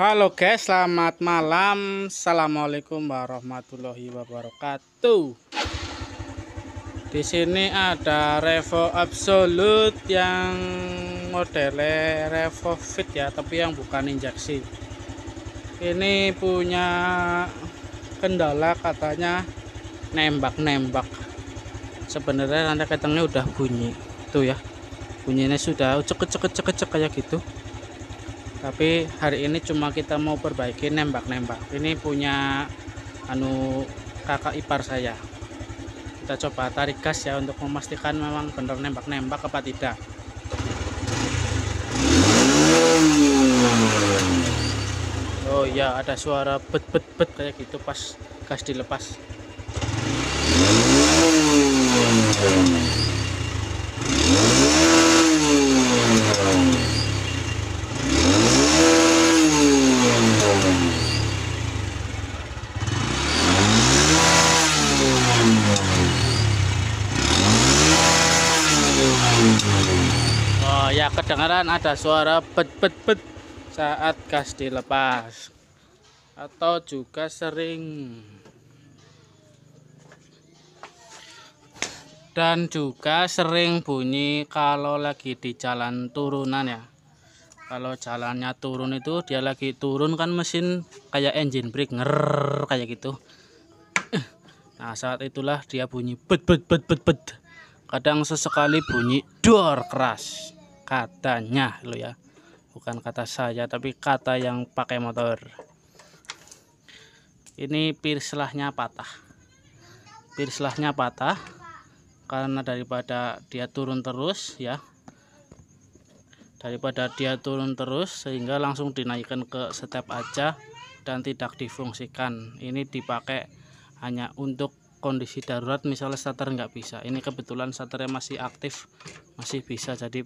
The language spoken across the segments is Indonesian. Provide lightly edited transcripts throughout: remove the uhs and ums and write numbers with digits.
Halo guys, selamat malam. Assalamualaikum warahmatullahi wabarakatuh. Di sini ada Revo Absolute yang modelnya Revo Fit ya, tapi yang bukan injeksi. Ini punya kendala katanya nembak-nembak. Sebenarnya tanda ketengnya udah bunyi. Tuh ya. Bunyinya sudah cek kayak gitu. Tapi hari ini cuma kita mau perbaiki nembak-nembak. Ini punya kakak ipar saya. Kita coba tarik gas ya untuk memastikan memang benar nembak-nembak apa tidak. Oh iya, ada suara bet kayak gitu pas gas dilepas. Oh ya, kedengaran ada suara bet saat gas dilepas, atau juga sering bunyi kalau lagi di jalan turunan ya. Kalau jalannya turun itu dia lagi turun kan mesin kayak engine brake nger kayak gitu. Nah saat itulah dia bunyi bet. Kadang sesekali bunyi dor keras katanya lo ya, bukan kata saya tapi kata yang pakai motor. Ini pirslahnya patah karena daripada dia turun terus ya, sehingga langsung dinaikkan ke step aja dan tidak difungsikan. Ini dipakai hanya untuk kondisi darurat, misalnya starter nggak bisa. Ini kebetulan starternya masih aktif, masih bisa, jadi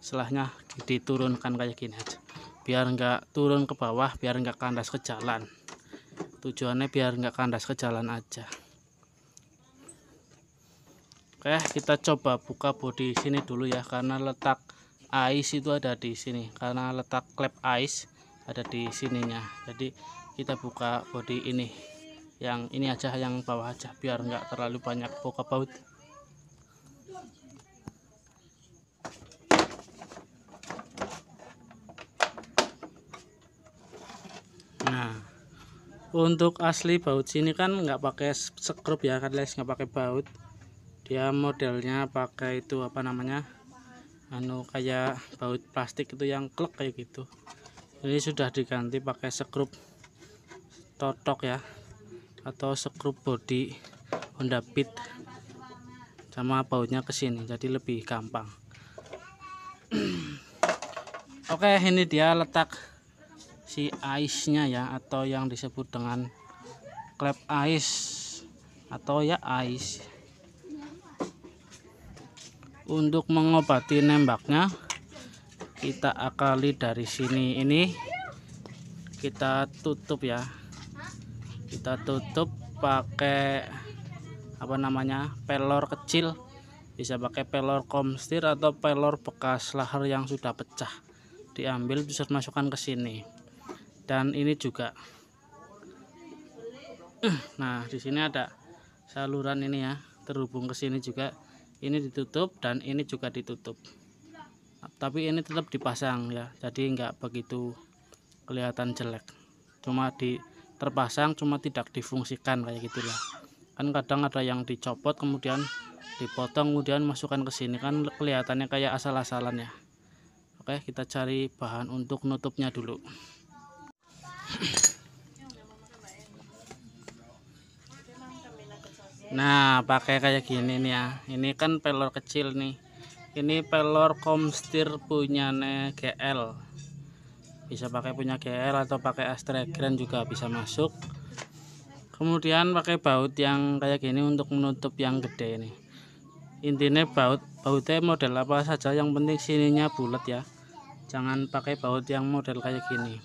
setelahnya diturunkan kayak gini aja biar nggak turun ke bawah, biar nggak kandas ke jalan. Tujuannya biar nggak kandas ke jalan aja. Oke, kita coba buka bodi sini dulu ya, karena letak ais itu ada di sini, karena letak klep ais ada di sininya. Jadi kita buka bodi ini, yang ini aja, yang bawah aja, biar nggak terlalu banyak buka baut. Nah, untuk asli baut sini kan nggak pakai skrup ya, kan les nggak pakai baut. Dia modelnya pakai itu apa namanya, kayak baut plastik itu yang klek kayak gitu. Ini sudah diganti pakai skrup totok ya, atau skrup body Honda Beat, sama bautnya ke sini jadi lebih gampang. Oke, ini dia letak si aisnya ya, atau yang disebut dengan klep ais atau ya ais. Untuk mengobati nembaknya kita akali dari sini, ini kita tutup ya, kita tutup pakai apa namanya, pelor kecil. Bisa pakai pelor komstir atau pelor bekas lahar yang sudah pecah, diambil bisa masukkan ke sini. Dan ini juga nah di sini ada saluran ini ya, terhubung ke sini juga. Ini ditutup dan ini juga ditutup, tapi ini tetap dipasang ya, jadi nggak begitu kelihatan jelek, cuma terpasang cuma tidak difungsikan kayak gitulah. Kan kadang ada yang dicopot kemudian dipotong kemudian masukkan ke sini, kan kelihatannya kayak asal-asalan ya. Oke, kita cari bahan untuk nutupnya dulu. Nah, pakai kayak gini nih ya. Ini kan pelor kecil nih. Ini pelor komstir punyanya GL. Bisa pakai punya GL atau pakai Astra Grand juga bisa masuk. Kemudian pakai baut yang kayak gini untuk menutup yang gede ini. Intinya bautnya model apa saja, yang penting sininya bulat ya. Jangan pakai baut yang model kayak gini.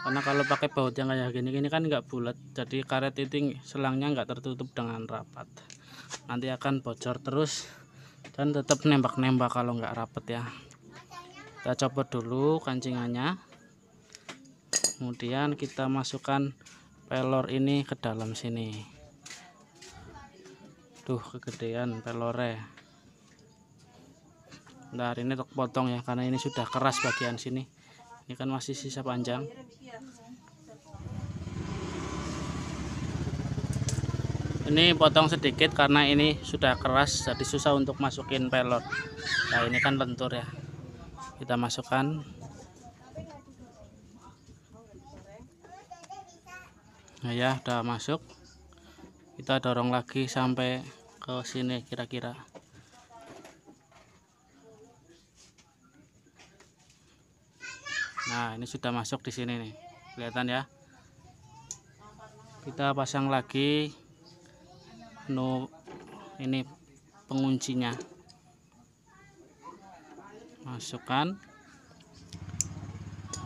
Karena kalau pakai baut yang kayak gini kan nggak bulat, jadi karet itu selangnya nggak tertutup dengan rapat, nanti akan bocor terus dan tetap nembak-nembak kalau nggak rapat ya. Kita copot dulu kancingannya. Kemudian kita masukkan pelor ini ke dalam sini. Tuh, kegedean pelornya. Nah, ini untuk potong ya, karena ini sudah keras bagian sini. Ini kan masih sisa panjang. Ini potong sedikit karena ini sudah keras, jadi susah untuk masukin pelor. Nah, ini kan lentur ya. Kita masukkan. Nah ya, udah masuk. Kita dorong lagi sampai ke sini kira-kira. Nah, ini sudah masuk di sini nih. Kelihatan ya. Kita pasang lagi ini penguncinya. Masukkan.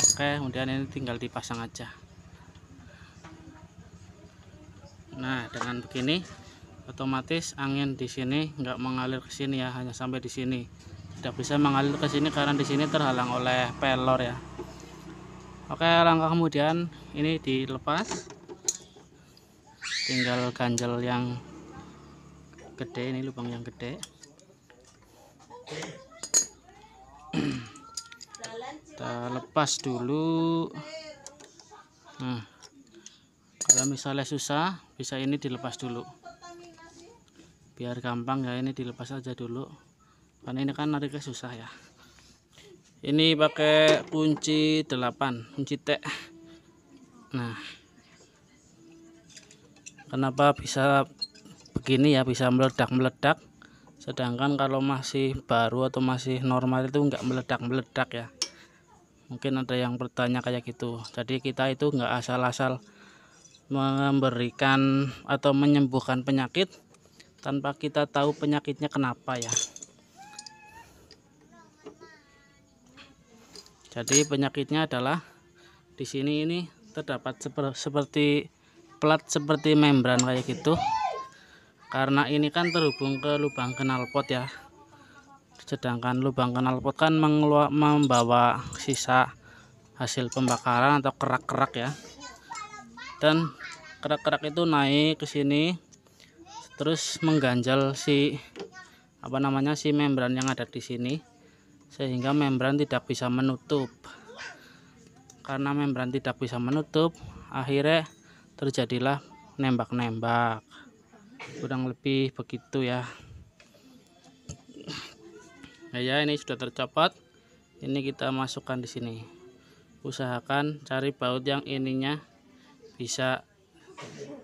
Oke, kemudian ini tinggal dipasang aja. Nah, dengan begini otomatis angin di sini nggak mengalir ke sini ya, hanya sampai di sini. Tidak bisa mengalir ke sini karena di sini terhalang oleh pelor ya. Oke, langkah kemudian ini dilepas. Tinggal ganjel yang gede, ini lubang yang gede. Kita lepas dulu. Nah, kalau misalnya susah, bisa ini dilepas dulu. Biar gampang ya, ini dilepas aja dulu. Karena ini kan nariknya susah ya. Ini pakai kunci 8, kunci T. Nah, kenapa bisa begini ya, bisa meledak-meledak, sedangkan kalau masih baru atau masih normal itu nggak meledak-meledak ya. Mungkin ada yang bertanya kayak gitu. Jadi kita itu nggak asal-asal memberikan atau menyembuhkan penyakit tanpa kita tahu penyakitnya kenapa ya. Jadi penyakitnya adalah di sini ini terdapat seperti plat, seperti membran kayak gitu. Karena ini kan terhubung ke lubang knalpot ya. Sedangkan lubang knalpot kan membawa sisa hasil pembakaran atau kerak-kerak ya. Dan kerak-kerak itu naik ke sini terus mengganjal si membran yang ada di sini, sehingga membran tidak bisa menutup. Karena membran tidak bisa menutup, akhirnya terjadilah nembak-nembak. Kurang lebih begitu ya. Nah ya, ini sudah tercopot. Ini kita masukkan di sini. Usahakan cari baut yang ininya bisa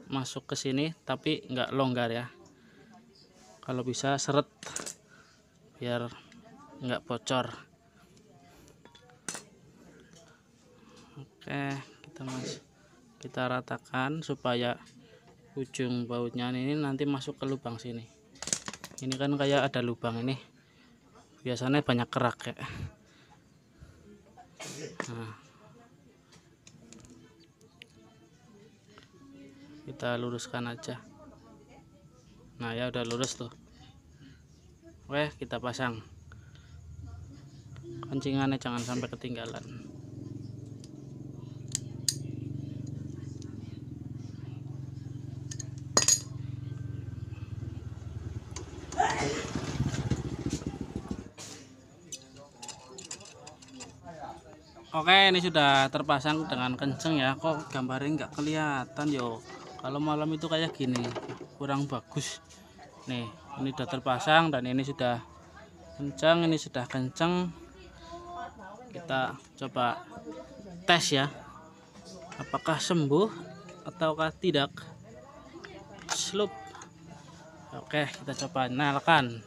masuk ke sini tapi nggak longgar ya. Kalau bisa seret biar nggak bocor. Oke, kita ratakan supaya ujung bautnya ini nanti masuk ke lubang sini. Ini kan kayak ada lubang ini, biasanya banyak kerak ya. Nah, kita luruskan aja. Nah ya, udah lurus tuh. Oke, kita pasang. Kuncingannya jangan sampai ketinggalan. Oke, ini sudah terpasang dengan kenceng ya. Kok gambarnya nggak kelihatan yo. Kalau malam itu kayak gini, kurang bagus. Nih, ini sudah terpasang dan ini sudah kenceng, ini sudah kenceng. Kita coba tes ya, apakah sembuh ataukah tidak. Slup. Oke, kita coba nyalakan.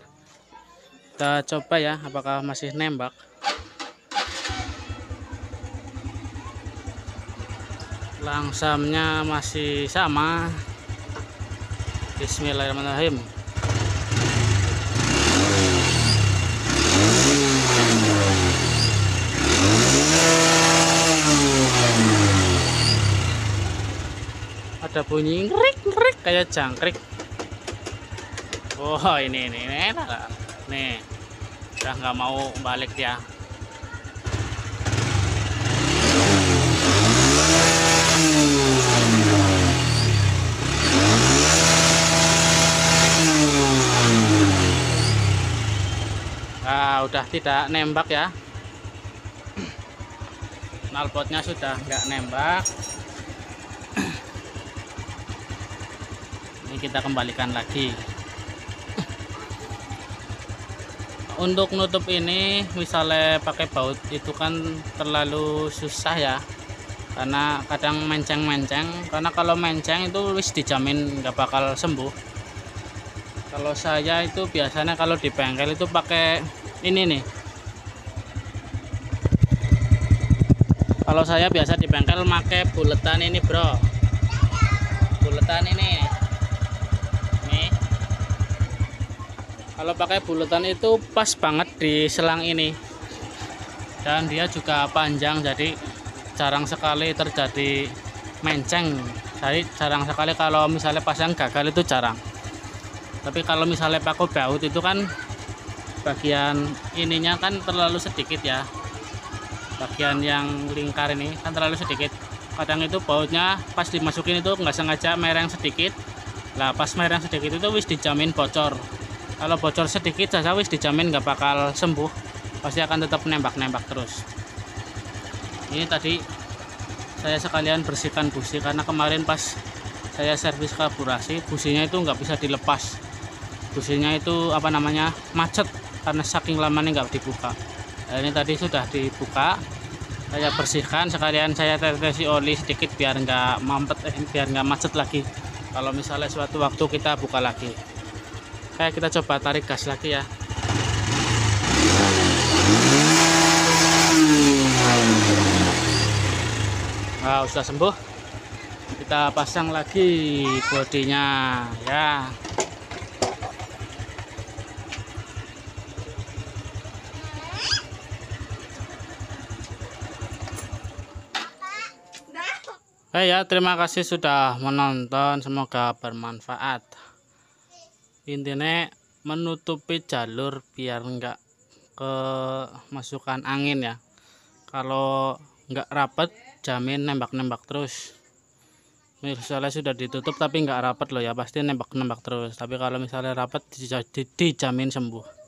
Kita coba ya, apakah masih nembak. Langsamnya masih sama. Bismillahirrahmanirrahim. Ada bunyi ngrik-ngrik kayak jangkrik. Oh, ini nih, udah nggak mau balik ya. juga udah tidak nembak ya. Knalpotnya sudah nggak nembak. Ini kita kembalikan lagi. Untuk nutup ini misalnya pakai baut itu kan terlalu susah ya, karena kadang menceng-menceng. Karena kalau menceng itu wis dijamin nggak bakal sembuh. Kalau saya itu biasanya kalau di bengkel itu pakai ini nih. Kalau saya biasa di bengkel pakai buletan ini bro, buletan ini. Nih, kalau pakai buletan itu pas banget di selang ini, dan dia juga panjang, jadi jarang sekali terjadi menceng. Jadi jarang sekali kalau misalnya pasang gagal, itu jarang. Tapi kalau misalnya pakai baut itu kan bagian ininya kan terlalu sedikit ya, bagian yang lingkar ini kan terlalu sedikit. Kadang itu bautnya pas dimasukin itu nggak sengaja mereng sedikit. Lah pas mereng sedikit itu wis dijamin bocor. Kalau bocor sedikit saja wis dijamin nggak bakal sembuh, pasti akan tetap nembak-nembak terus. Ini tadi saya sekalian bersihkan busi, karena kemarin pas saya servis karburasi businya itu nggak bisa dilepas. Businya itu apa namanya, macet karena saking lamanya nggak dibuka. Nah, ini tadi sudah dibuka, saya bersihkan, sekalian saya tetesi oli sedikit biar nggak mampet, biar nggak macet lagi kalau misalnya suatu waktu kita buka lagi. Kayak kita coba tarik gas lagi ya. Nah, sudah sembuh. Kita pasang lagi bodinya ya. Oke ya, terima kasih sudah menonton, semoga bermanfaat. Intinya menutupi jalur biar enggak kemasukan angin ya. Kalau enggak rapet jamin nembak-nembak terus. Misalnya sudah ditutup tapi enggak rapet loh ya, pasti nembak-nembak terus. Tapi kalau misalnya rapet dijamin sembuh.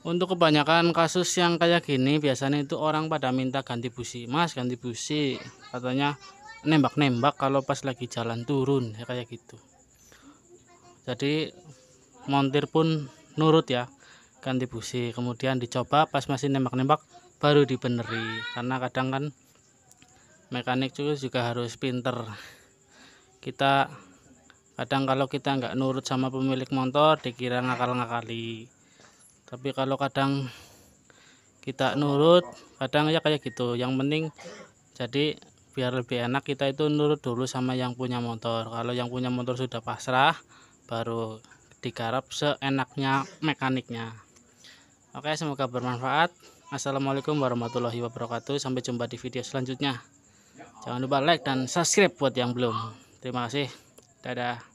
Untuk kebanyakan kasus yang kayak gini biasanya itu orang pada minta ganti busi, mas ganti busi, katanya nembak-nembak kalau pas lagi jalan turun ya, kayak gitu. Jadi montir pun nurut ya, ganti busi, kemudian dicoba pas masih nembak-nembak baru dibeneri. Karena kadang kan mekanik juga harus pinter. Kita kadang kalau kita nggak nurut sama pemilik motor dikira ngakal-ngakali. Tapi kalau kadang kita nurut, kadang ya kayak gitu. Yang penting jadi biar lebih enak kita itu nurut dulu sama yang punya motor. Kalau yang punya motor sudah pasrah, baru digarap seenaknya mekaniknya. Oke, semoga bermanfaat. Assalamualaikum warahmatullahi wabarakatuh. Sampai jumpa di video selanjutnya. Jangan lupa like dan subscribe buat yang belum. Terima kasih. Dadah.